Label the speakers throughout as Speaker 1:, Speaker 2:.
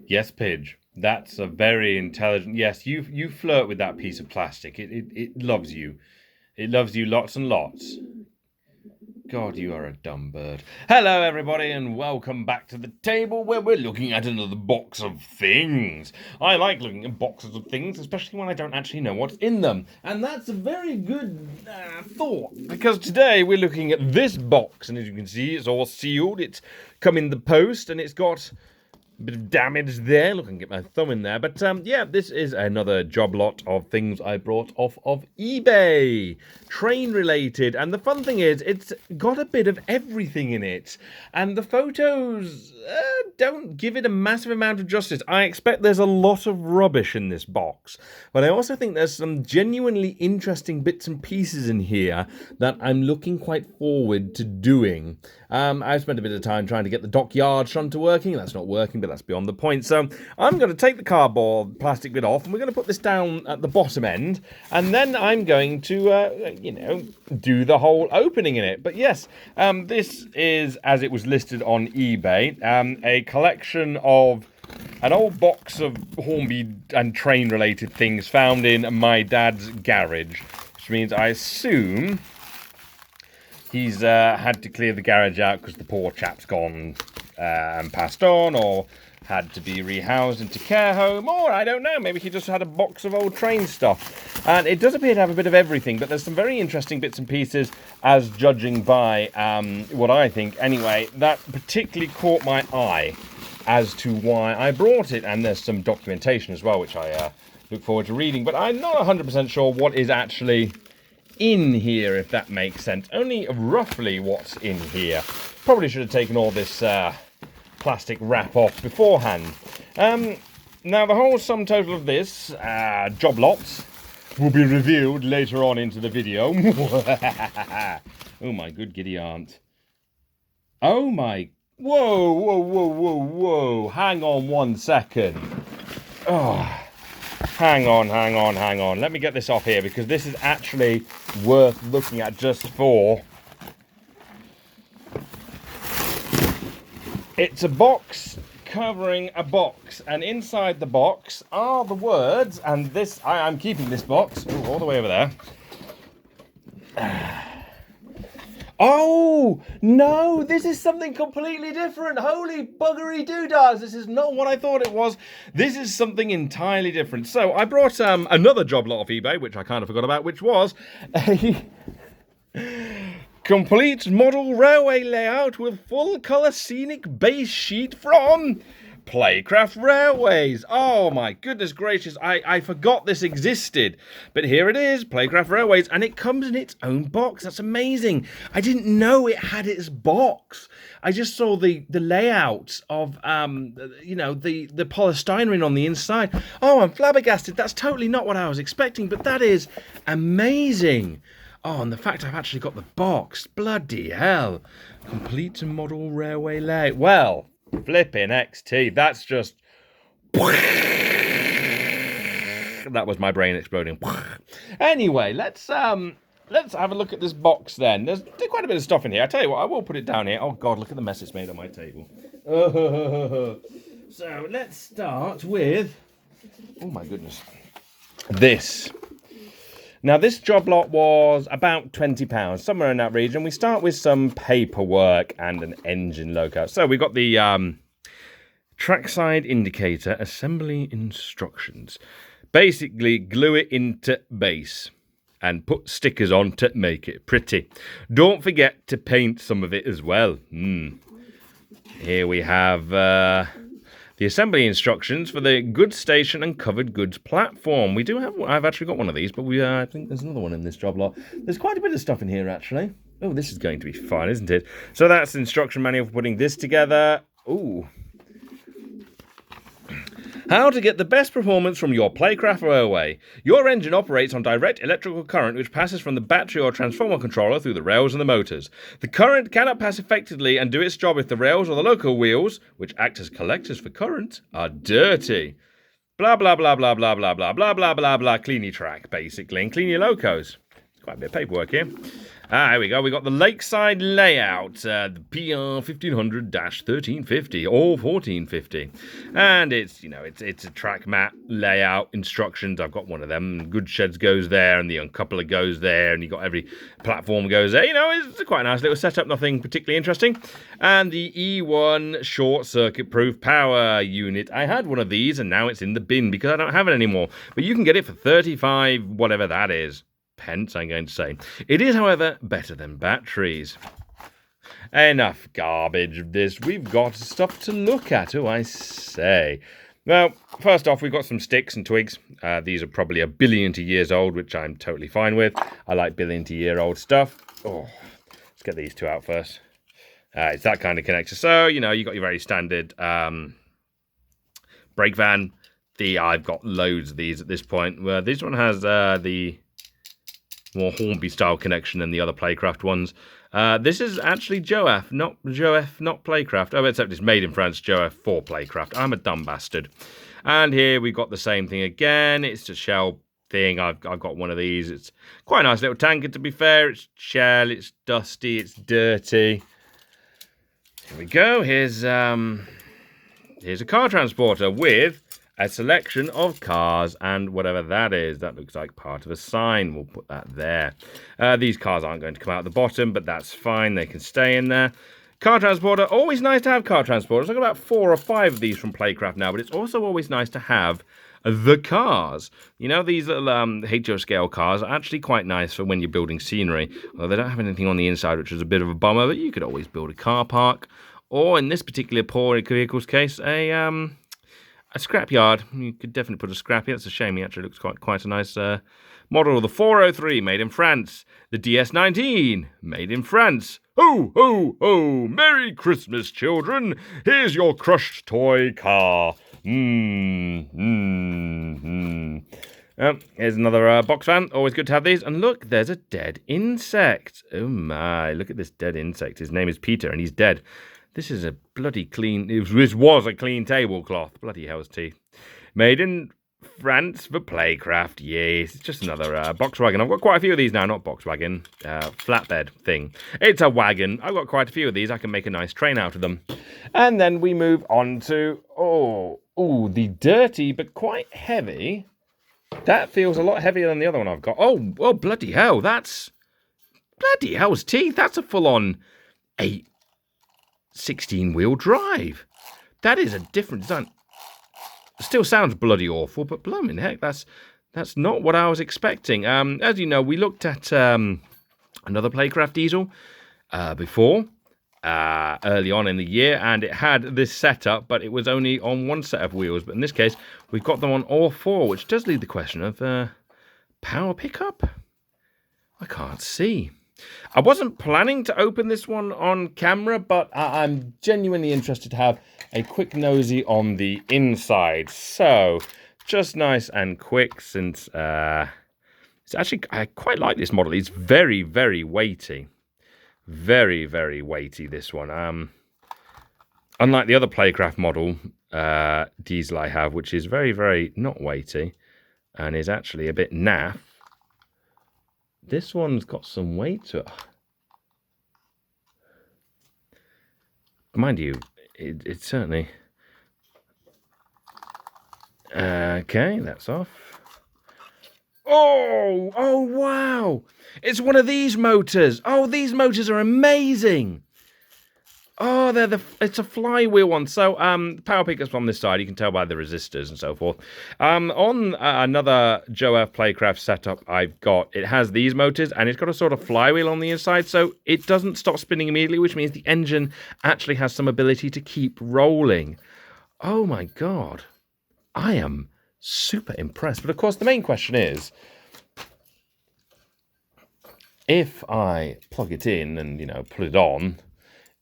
Speaker 1: Yes, Pidge. That's a very intelligent. Yes, you flirt with that piece of plastic. It loves you. It loves you lots and lots. God, you are a dumb bird. Hello, everybody, and welcome back to the table where we're looking at another box of things. I like looking at boxes of things, especially when I don't actually know what's in them. And that's a very good thought, because today we're looking at this box, and as you can see, it's all sealed. It's come in the post, and it's got a bit of damage there. Look, I can get my thumb in there. But yeah, this is another job lot of things I brought off of eBay. Train related. And the fun thing is, it's got a bit of everything in it. And the photos don't give it a massive amount of justice. I expect there's a lot of rubbish in this box. But I also think there's some genuinely interesting bits and pieces in here that I'm looking quite forward to doing. I've spent a bit of time trying to get the dockyard shunter working. That's not working, but that's beyond the point. So I'm going to take the cardboard plastic bit off, and we're going to put this down at the bottom end, and then I'm going to, do the whole opening in it. But yes, this is, as it was listed on eBay, a collection of an old box of Hornby and train-related things found in my dad's garage, which means I assume he's had to clear the garage out because the poor chap's gone and passed on, or had to be rehoused into care home, or I don't know, maybe he just had a box of old train stuff. And it does appear to have a bit of everything, but there's some very interesting bits and pieces, as judging by what I think, anyway, that particularly caught my eye as to why I brought it. And there's some documentation as well, which I look forward to reading, but I'm not 100% sure what is actually in here, if that makes sense. Only roughly what's in here. Probably should have taken all this plastic wrap off beforehand. Now, the whole sum total of this job lot will be revealed later on into the video. Oh my good giddy aunt. Oh my... Whoa, whoa, whoa, whoa, whoa. Hang on 1 second. Oh... Hang on. Let me get this off here, because this is actually worth looking at just for... It's a box covering a box, and inside the box are the words, and this... I'm keeping this box all the way over there. Oh, no, this is something completely different. Holy buggery doodads. This is not what I thought it was. This is something entirely different. So I brought another job lot off eBay, which I kind of forgot about, which was a complete model railway layout with full colour scenic base sheet from Playcraft Railways. Oh my goodness gracious, I forgot this existed. But here it is, Playcraft Railways, and it comes in its own box. That's amazing. I didn't know it had its box. I just saw the layout of, the polystyrene on the inside. Oh, I'm flabbergasted. That's totally not what I was expecting, but that is amazing. Oh, and the fact I've actually got the box. Bloody hell. Complete model railway layout. Well... Flipping XT, that's just... That was my brain exploding. Anyway, let's have a look at this box then. There's quite a bit of stuff in here. I tell you what, I will put it down here. Oh God, look at the mess it's made on my table. So let's start with... Oh my goodness. This. Now, this job lot was about £20, somewhere in that region. We start with some paperwork and an engine logo. So we've got the trackside indicator assembly instructions. Basically, glue it into base and put stickers on to make it pretty. Don't forget to paint some of it as well. Here we have... the assembly instructions for the goods station and covered goods platform. We do have... I've actually got one of these, but I think there's another one in this job lot. There's quite a bit of stuff in here, actually. Oh, this is going to be fun, isn't it? So that's the instruction manual for putting this together. Ooh. How to get the best performance from your Playcraft Railway. Your engine operates on direct electrical current which passes from the battery or transformer controller through the rails and the motors. The current cannot pass effectively and do its job if the rails or the loco wheels, which act as collectors for current, are dirty. Blah, blah, blah, blah, blah, blah, blah, blah, blah, blah, blah. Clean your track, basically, and clean your locos. Quite a bit of paperwork here. Here we go. We got the Lakeside layout, the PR 1500-1350 or 1450, and it's it's a track map layout instructions. I've got one of them. Good Sheds goes there, and the Uncoupler goes there, and you got every platform goes there. It's quite a nice little setup. Nothing particularly interesting. And the E1 short circuit proof power unit. I had one of these, and now it's in the bin because I don't have it anymore. But you can get it for 35, whatever that is. Pence, I'm going to say. It is, however, better than batteries. Enough garbage of this. We've got stuff to look at, I say. Well, first off, we've got some sticks and twigs. These are probably 1 billion years old, which I'm totally fine with. I like billion-year-old stuff. Oh, let's get these two out first. It's that kind of connector. So, you got your very standard brake van. I've got loads of these at this point. This one has the more Hornby style connection than the other Playcraft ones. This is actually Joaf, not Playcraft. Oh, except it's made in France, Joaf for Playcraft. I'm a dumb bastard. And here we've got the same thing again. It's a shell thing. I've got one of these. It's quite a nice little tanker, to be fair. It's shell, it's dusty, it's dirty. Here we go. Here's a car transporter with a selection of cars and whatever that is. That looks like part of a sign. We'll put that there. These cars aren't going to come out the bottom, but that's fine. They can stay in there. Car transporter. Always nice to have car transporters. I've got about 4 or 5 of these from Playcraft now, but it's also always nice to have the cars. These little HO scale cars are actually quite nice for when you're building scenery. Although they don't have anything on the inside, which is a bit of a bummer, but you could always build a car park. Or in this particular poor vehicle's case, a scrapyard. You could definitely put a scrapyard. It's a shame. He actually looks quite a nice model. The 403, made in France. The DS19, made in France. Ho, ho, ho! Merry Christmas, children! Here's your crushed toy car. Here's another box fan. Always good to have these. And look, there's a dead insect. Oh my, look at this dead insect. His name is Peter, and he's dead. This is a bloody clean... This was a clean tablecloth. Bloody hell's teeth. Made in France for Playcraft. Yes, it's just another box wagon. I've got quite a few of these now. Not box wagon. Flatbed thing. It's a wagon. I've got quite a few of these. I can make a nice train out of them. And then we move on to... the dirty but quite heavy. That feels a lot heavier than the other one I've got. Oh, bloody hell. That's... Bloody hell's teeth. That's a full-on 16-wheel drive. That is a different design. Still sounds bloody awful, but blooming heck, that's not what I was expecting. As you know, we looked at another Playcraft diesel before, early on in the year, and it had this setup, but it was only on one set of wheels. But in this case, we've got them on all 4, which does lead the question of power pickup. I can't see. I wasn't planning to open this one on camera, but I'm genuinely interested to have a quick nosy on the inside. So, just nice and quick, since it's actually, I quite like this model. It's very, very weighty. Very, very weighty, this one. Unlike the other Playcraft model diesel I have, which is very, very not weighty and is actually a bit naff. This one's got some weight to it. Mind you, it's certainly... Okay, that's off. Oh, wow! It's one of these motors. Oh, these motors are amazing. Oh, it's a flywheel one. So, power pickups on this side, you can tell by the resistors and so forth. On another Joaf Playcraft setup I've got, it has these motors, and it's got a sort of flywheel on the inside, so it doesn't stop spinning immediately, which means the engine actually has some ability to keep rolling. Oh my god. I am super impressed. But of course, the main question is, if I plug it in and, put it on,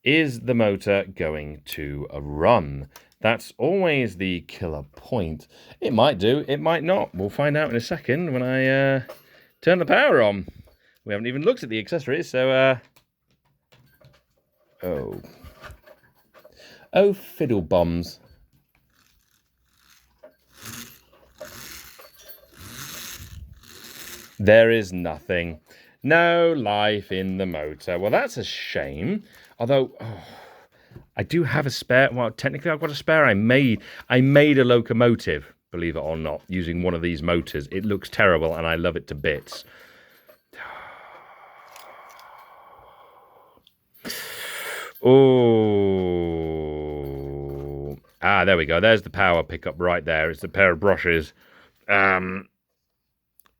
Speaker 1: is the motor going to run? That's always the killer point. It might do, it might not. We'll find out in a second when I turn the power on. We haven't even looked at the accessories, so... Oh, fiddle bums. There is nothing. No life in the motor. Well, that's a shame. Although, I do have a spare. Well, technically, I've got a spare. I made a locomotive, believe it or not, using one of these motors. It looks terrible, and I love it to bits. Oh. There we go. There's the power pickup right there. It's a pair of brushes.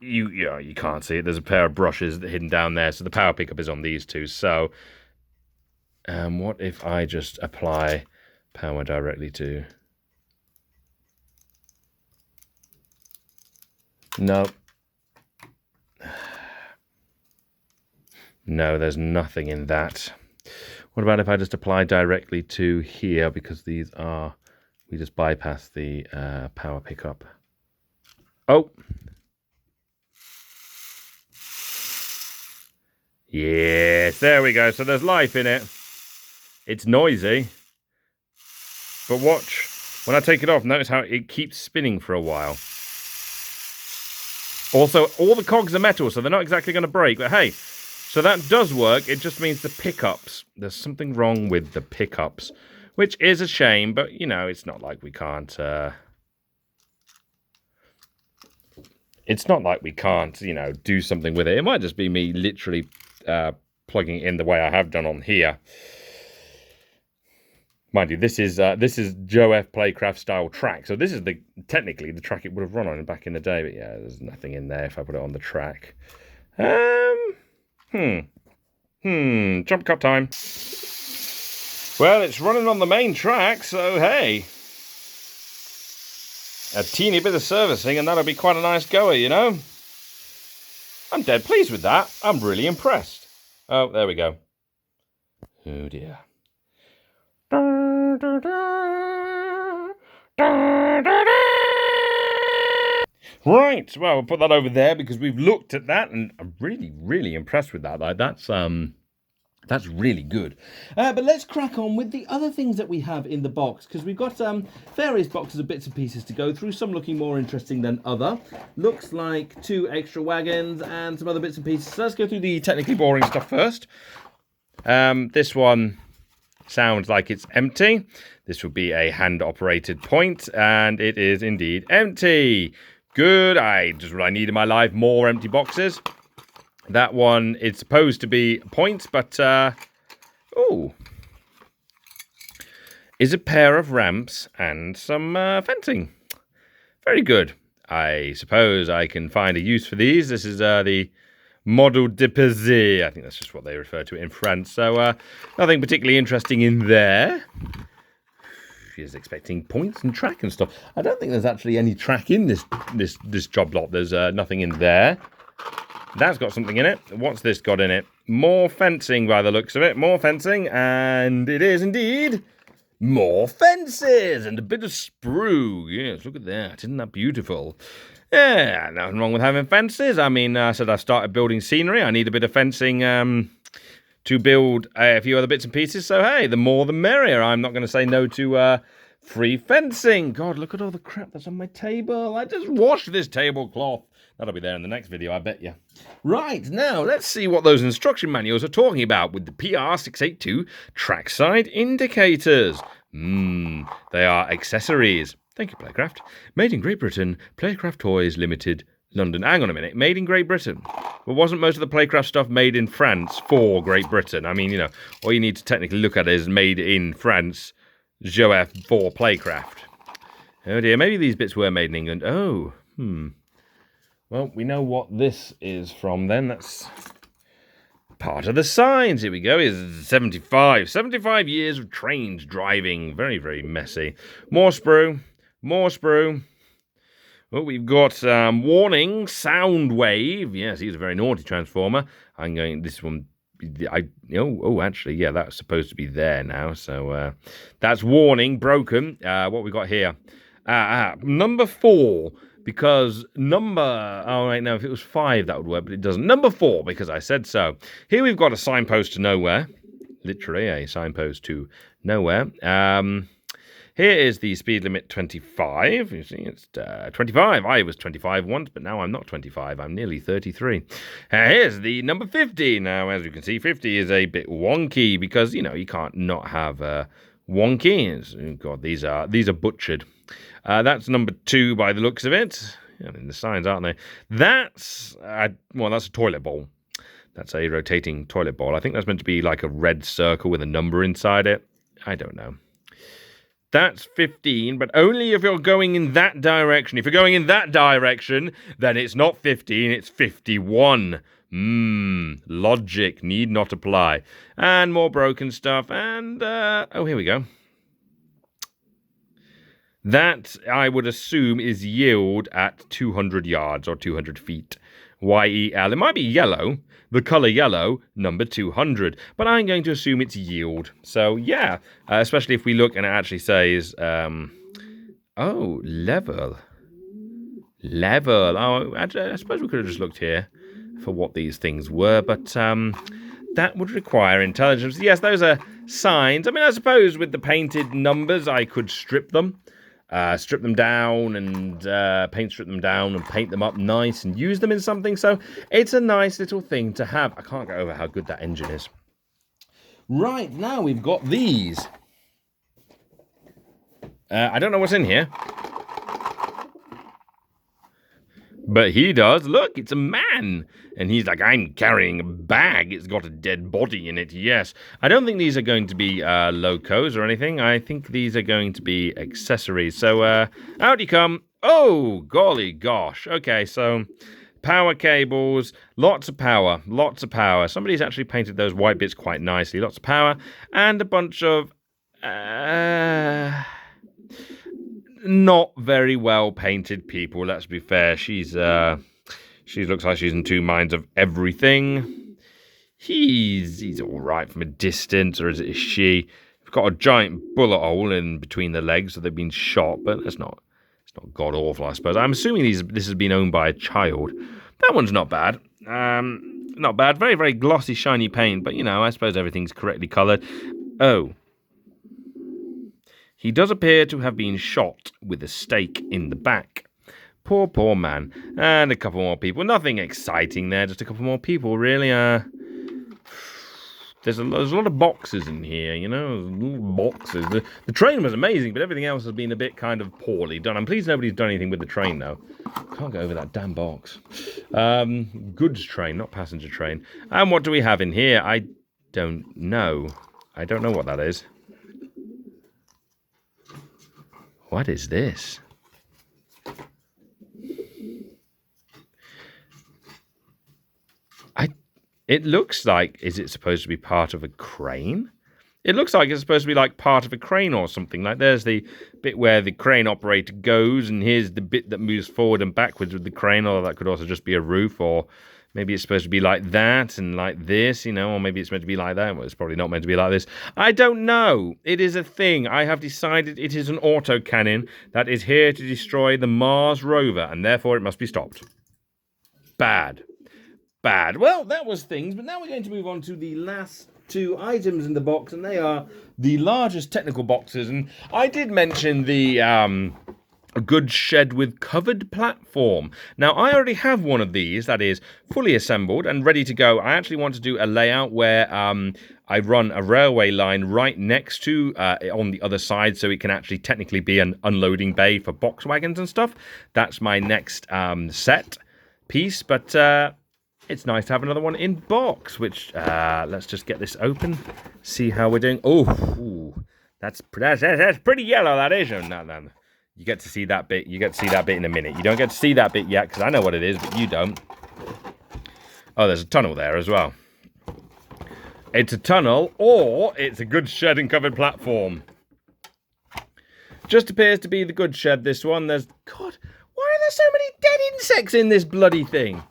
Speaker 1: You can't see it. There's a pair of brushes hidden down there. So the power pickup is on these two. So, what if I just apply power directly to... No. No, there's nothing in that. What about if I just apply directly to here, because these are... We just bypass the power pickup. Oh! Yes, there we go. So there's life in it. It's noisy. But watch. When I take it off, notice how it keeps spinning for a while. Also, all the cogs are metal, so they're not exactly going to break. But hey, so that does work. It just means the pickups. There's something wrong with the pickups, which is a shame. But, you know, it's not like we can't... It's not like we can't, you know, do something with it. It might just be me literally plugging it in the way I have done on here. Mind you, this is Joe F. Playcraft style track. So this is technically the track it would have run on back in the day. But yeah, there's nothing in there if I put it on the track. Jump cut time. Well, it's running on the main track, so hey. A teeny bit of servicing and that'll be quite a nice goer, you know. I'm dead pleased with that. I'm really impressed. Oh, there we go. Oh dear. Right, well, we'll put that over there because we've looked at that and I'm really, really impressed with that. That's really good. But let's crack on with the other things that we have in the box, because we've got various boxes of bits and pieces to go through, some looking more interesting than other. Looks like 2 extra wagons and some other bits and pieces. So let's go through the technically boring stuff first. This one sounds like it's empty. This will be a hand-operated point, and it is indeed empty. Good, just what I need in my life, more empty boxes. That one, it's supposed to be points, but, is a pair of ramps and some fencing. Very good. I suppose I can find a use for these. This is the Model de Pesé. I think that's just what they refer to it in France. So, nothing particularly interesting in there. She's expecting points and track and stuff. I don't think there's actually any track in this job lot. There's nothing in there. That's got something in it. What's this got in it? More fencing by the looks of it. More fencing, and it is indeed more fences and a bit of sprue. Yes, look at that. Isn't that beautiful? Yeah, nothing wrong with having fences. I mean, I said I started building scenery. I need a bit of fencing to build a few other bits and pieces. So, hey, the more the merrier. I'm not going to say no to free fencing. God, look at all the crap that's on my table. I just washed this tablecloth. That'll be there in the next video, I bet you. Right, now let's see what those instruction manuals are talking about with the PR682 trackside indicators. They are accessories. Thank you, Playcraft. Made in Great Britain, Playcraft Toys Limited, London. Hang on a minute, made in Great Britain. Well, wasn't most of the Playcraft stuff made in France for Great Britain? I mean, you know, all you need to technically look at is made in France, Joef for Playcraft. Oh dear, maybe these bits were made in England. Oh, Well, we know what this is from then. That's part of the signs. Here we go. Is 75. 75 years of trains driving. Very, very messy. More sprue. More sprue. Well, we've got warning, sound wave. Yes, he's a very naughty transformer. I'm going, this one, actually, yeah, that's supposed to be there now. So that's warning, broken. What we got here? Number 4. Because if it was 5 that would work, but it doesn't. Number 4, because I said so. Here we've got a signpost to nowhere. Literally a signpost to nowhere. Here is the speed limit 25. You see, it's 25. I was 25 once, but now I'm not 25. I'm nearly 33. Here's the number 50. Now, as you can see, 50 is a bit wonky because, you can't not have wonky. God, these are butchered. That's number 2 by the looks of it. I mean, the signs, aren't they? That's a toilet bowl. That's a rotating toilet bowl. I think that's meant to be like a red circle with a number inside it. I don't know. That's 15, but only if you're going in that direction. If you're going in that direction, then it's not 15, it's 51. Logic need not apply. And more broken stuff, and, here we go. That, I would assume, is yield at 200 yards or 200 feet. YEL. It might be yellow, the colour yellow, number 200. But I'm going to assume it's yield. So, yeah, especially if we look and it actually says, level. Level. Oh, I suppose we could have just looked here for what these things were, but that would require intelligence. Yes, those are signs. I mean, I suppose with the painted numbers, I could strip them. Strip them down and paint them up nice and use them in something. So it's a nice little thing to have. I can't get over how good that engine is. Right, now we've got these. I don't know what's in here. But he does. Look, it's a man. And he's like, I'm carrying a bag. It's got a dead body in it. Yes. I don't think these are going to be locos or anything. I think these are going to be accessories. So, out you come. Oh, golly gosh. Okay, so power cables. Lots of power. Lots of power. Somebody's actually painted those white bits quite nicely. Lots of power. And a bunch of... not very well painted people, let's be fair. She looks like she's in two minds of everything. He's all right from a distance, or is she? He's got a giant bullet hole in between the legs, so they've been shot, but it's not god awful, I suppose. I'm assuming this has been owned by a child. That one's not bad. Not bad. Very, very glossy, shiny paint, but I suppose everything's correctly coloured. Oh. He does appear to have been shot with a stake in the back. Poor man. And a couple more people. Nothing exciting there, just a couple more people, really. There's a lot of boxes in here, little boxes. The train was amazing, but everything else has been a bit kind of poorly done. I'm pleased nobody's done anything with the train, though. Can't get over that damn box. Goods train, not passenger train. And what do we have in here? I don't know. I don't know what that is. What is this? It looks like, is it supposed to be part of a crane? It looks like it's supposed to be like part of a crane or something. Like there's the bit where the crane operator goes, and here's the bit that moves forward and backwards with the crane, or that could also just be a roof, or maybe it's supposed to be like that and like this, or maybe it's meant to be like that. Well, it's probably not meant to be like this. I don't know. It is a thing. I have decided it is an autocannon that is here to destroy the Mars rover, and therefore it must be stopped. Bad. Well, that was things, but now we're going to move on to the last two items in the box, and they are the largest technical boxes. And I did mention the a goods shed with covered platform. Now, I already have one of these that is fully assembled and ready to go. I actually want to do a layout where I run a railway line right next to on the other side, so it can actually technically be an unloading bay for box wagons and stuff. That's my next set piece, but it's nice to have another one in box, which let's just get this open, see how we're doing. Oh, that's pretty yellow, that is. No. You get to see that bit. You get to see that bit in a minute. You don't get to see that bit yet, because I know what it is, but you don't. Oh, there's a tunnel there as well. It's a tunnel, or it's a goods shed and covered platform. Just appears to be the goods shed, this one. God, why are there so many dead insects in this bloody thing?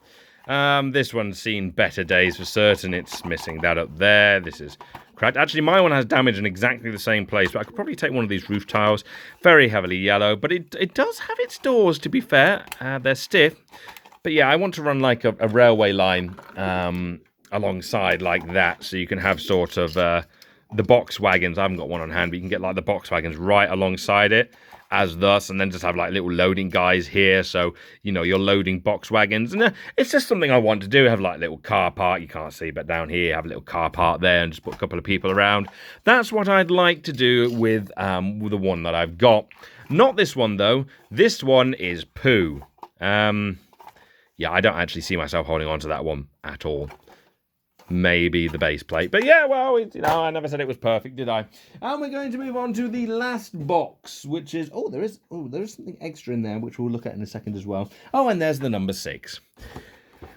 Speaker 1: This one's seen better days for certain. It's missing that up there. This is cracked. Actually, my one has damage in exactly the same place, but I could probably take one of these roof tiles. Very heavily yellow, but it does have its doors, to be fair. They're stiff. But yeah, I want to run like a railway line alongside like that, so you can have sort of the box wagons. I haven't got one on hand, but you can get like the box wagons right alongside it as thus, and then just have like little loading guys here, so you know you're loading box wagons, and it's just something I want to do. Have like little car park, you can't see, but down here have a little car park there, and just put a couple of people around. That's what I'd like to do with the one that I've got. Not this one though. This one is poo. Yeah, I don't actually see myself holding on to that one at all. Maybe the base plate. But yeah, well, you know, I never said it was perfect, did I? And we're going to move on to the last box, which is... there is something extra in there, which we'll look at in a second as well. Oh, and there's the number 6.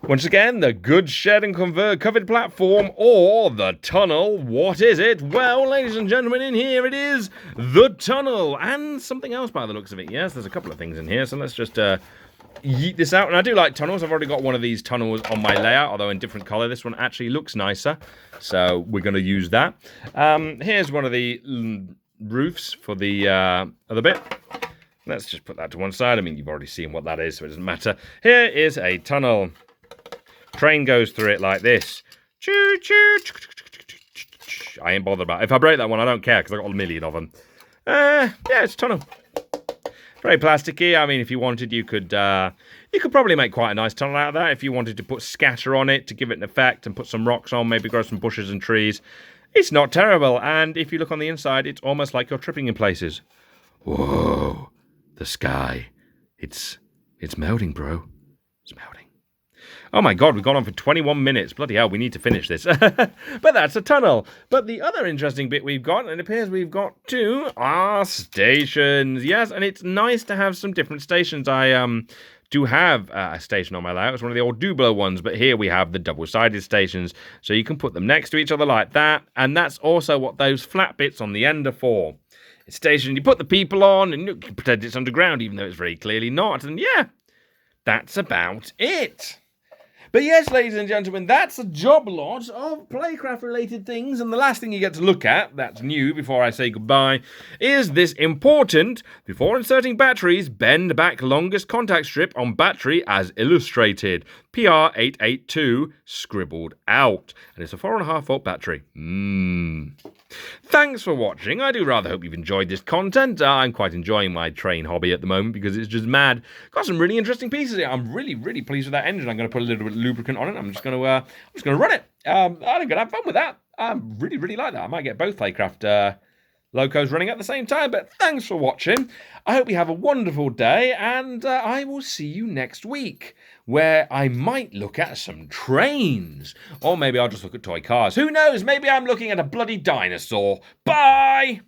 Speaker 1: Once again, the goods shed and covered platform, or the tunnel. What is it? Well, ladies and gentlemen, in here it is the tunnel. And something else by the looks of it. Yes, there's a couple of things in here, so let's just... yeet this out. And I do like tunnels. I've already got one of these tunnels on my layout, although in different color. This one actually looks nicer, so we're going to use that. Here's one of the roofs for the other bit. Let's just put that to one side. I mean, you've already seen what that is, so it doesn't matter. Here is a tunnel. Train goes through it like this. Choo choo. I ain't bothered about it. If I break that one, I don't care, because I've got a million of them. Yeah, it's a tunnel. Very plasticky. I mean, if you wanted, you could probably make quite a nice tunnel out of that. If you wanted to put scatter on it to give it an effect and put some rocks on, maybe grow some bushes and trees. It's not terrible. And if you look on the inside, it's almost like you're tripping in places. Whoa, the sky. It's melting, bro. It's melting. Oh my god, we've gone on for 21 minutes. Bloody hell, we need to finish this. But that's a tunnel. But the other interesting bit we've got, and it appears we've got two, are stations. Yes, and it's nice to have some different stations. I do have a station on my layout. It's one of the old Dublo ones, but here we have the double-sided stations. So you can put them next to each other like that. And that's also what those flat bits on the end are for. It's station, you put the people on, and you can pretend it's underground, even though it's very clearly not. And yeah, that's about it. But yes, ladies and gentlemen, that's a job lot of Playcraft-related things. And the last thing you get to look at, that's new before I say goodbye, is this important, before inserting batteries, bend back longest contact strip on battery as illustrated. PR882 scribbled out. And it's a 4.5 volt battery. Thanks for watching. I do rather hope you've enjoyed this content. I'm quite enjoying my train hobby at the moment because it's just mad. Got some really interesting pieces here. I'm really, really pleased with that engine. I'm going to put a little bit of lubricant on it. I'm just going to run it. I'm going to have fun with that. I really, really like that. I might get both Playcraft locos running at the same time. But thanks for watching. I hope you have a wonderful day, and I will see you next week, where I might look at some trains. Or maybe I'll just look at toy cars. Who knows? Maybe I'm looking at a bloody dinosaur. Bye!